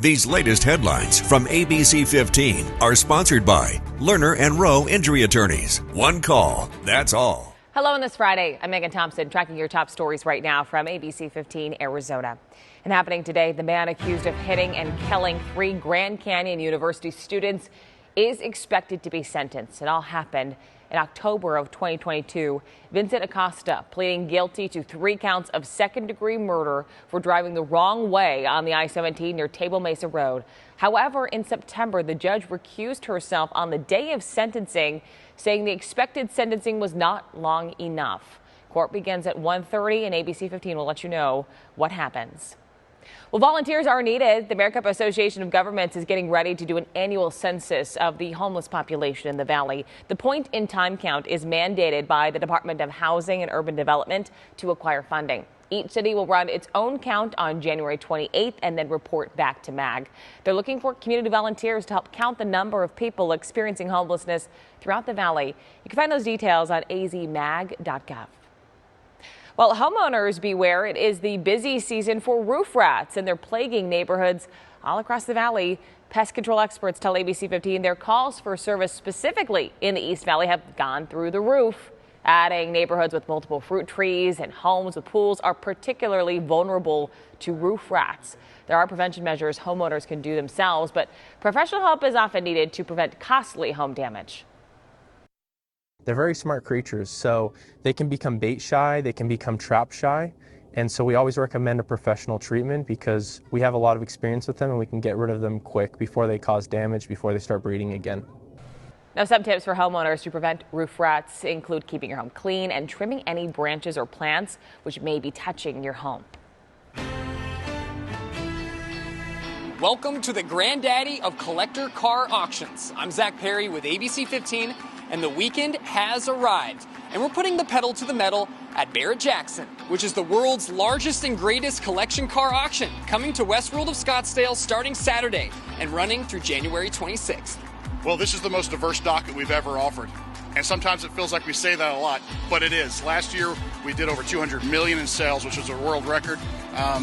These latest headlines from ABC15 are sponsored by Lerner and Rowe Injury Attorneys. One call, that's all. Hello on this Friday. I'm Megan Thompson, tracking your top stories right now from ABC15 Arizona. And happening today, the man accused of hitting and killing 3 Grand Canyon University students is expected to be sentenced. It all happened in October of 2022. Vincent Acosta pleading guilty to 3 counts of second-degree murder for driving the wrong way on the I-17 near Table Mesa Road. However, in September, the judge recused herself on the day of sentencing, saying the expected sentencing was not long enough. Court begins at 1:30, and ABC15 will let you know what happens. Well, volunteers are needed. The American Association of Governments is getting ready to do an annual census of the homeless population in the valley. The point-in-time count is mandated by the Department of Housing and Urban Development to acquire funding. Each city will run its own count on January 28th and then report back to MAG. They're looking for community volunteers to help count the number of people experiencing homelessness throughout the valley. You can find those details on azmag.gov. Well, homeowners beware. It is the busy season for roof rats, and they're plaguing neighborhoods all across the valley. Pest control experts tell ABC15 their calls for service specifically in the East Valley have gone through the roof. Adding neighborhoods with multiple fruit trees and homes with pools are particularly vulnerable to roof rats. There are prevention measures homeowners can do themselves, but professional help is often needed to prevent costly home damage. They're very smart creatures, so they can become bait shy, they can become trap shy, and so we always recommend a professional treatment because we have a lot of experience with them and we can get rid of them quick before they cause damage, before they start breeding again. Now, some tips for homeowners to prevent roof rats include keeping your home clean and trimming any branches or plants which may be touching your home. Welcome to the granddaddy of collector car auctions. I'm Zach Perry with ABC15. And the weekend has arrived, and we're putting the pedal to the metal at Barrett-Jackson, which is the world's largest and greatest collection car auction, coming to Westworld of Scottsdale starting Saturday and running through January 26th. Well, this is the most diverse docket we've ever offered, and sometimes it feels like we say that a lot, but it is. Last year, we did over $200 million in sales, which was a world record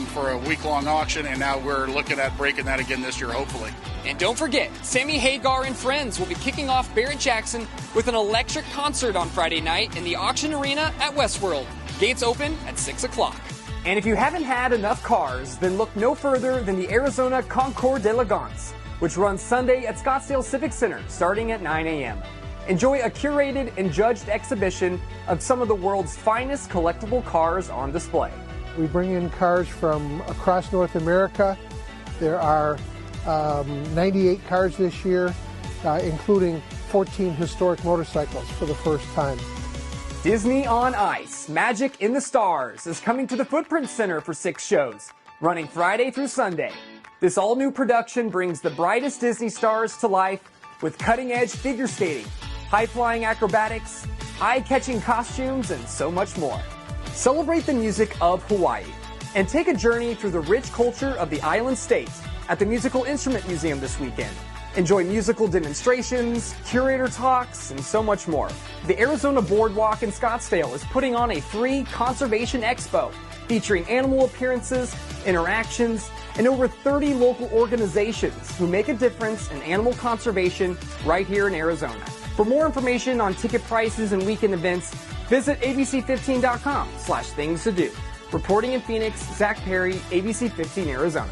for a week-long auction, and now we're looking at breaking that again this year, hopefully. And don't forget, Sammy Hagar and friends will be kicking off Barrett-Jackson with an electric concert on Friday night in the auction arena at Westworld. Gates open at 6 o'clock. And if you haven't had enough cars, then look no further than the Arizona Concours d'Elegance, which runs Sunday at Scottsdale Civic Center starting at 9 a.m. Enjoy a curated and judged exhibition of some of the world's finest collectible cars on display. We bring in cars from across North America. There are 98 cars this year, including 14 historic motorcycles for the first time. Disney on Ice, Magic in the Stars is coming to the Footprint Center for 6 shows, running Friday through Sunday. This all-new production brings the brightest Disney stars to life with cutting-edge figure skating, high-flying acrobatics, eye-catching costumes, and so much more. Celebrate the music of Hawaii and take a journey through the rich culture of the island state at the Musical Instrument Museum this weekend. Enjoy musical demonstrations, curator talks, and so much more. The Arizona Boardwalk in Scottsdale is putting on a free conservation expo featuring animal appearances, interactions, and over 30 local organizations who make a difference in animal conservation right here in Arizona. For more information on ticket prices and weekend events, visit abc15.com/things to do. Reporting in Phoenix, Zach Perry, ABC15 Arizona.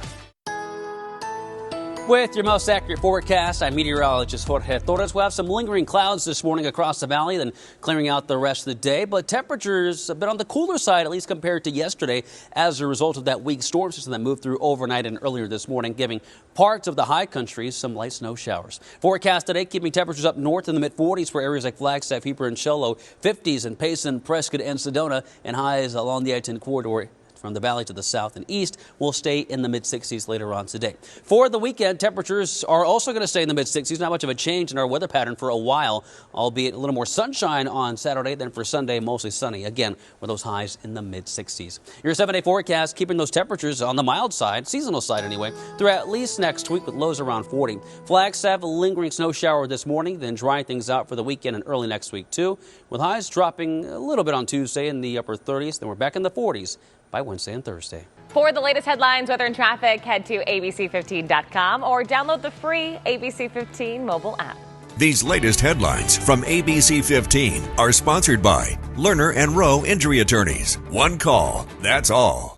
With your most accurate forecast, I'm meteorologist Jorge Torres. We'll have some lingering clouds this morning across the valley, then clearing out the rest of the day. But temperatures a bit on the cooler side, at least compared to yesterday, as a result of that weak storm system that moved through overnight and earlier this morning, giving parts of the high country some light snow showers. Forecast today, keeping temperatures up north in the mid-40s for areas like Flagstaff, Heber, and Cholo, 50s in Payson, Prescott, and Sedona, and highs along the I-10 corridor from the valley to the south and east will stay in the mid-60s later on today. For the weekend, temperatures are also going to stay in the mid-60s. Not much of a change in our weather pattern for a while, albeit a little more sunshine on Saturday than for Sunday, mostly sunny. Again, with those highs in the mid-60s. Your 7-day forecast keeping those temperatures on the mild side, seasonal side anyway, through at least next week with lows around 40. Flagstaff, a lingering snow shower this morning, then drying things out for the weekend and early next week too, with highs dropping a little bit on Tuesday in the upper 30s. Then we're back in the 40s by Wednesday and Thursday. For the latest headlines, weather and traffic, head to abc15.com or download the free ABC15 mobile app. These latest headlines from ABC15 are sponsored by Lerner and Rowe Injury Attorneys. One call, that's all.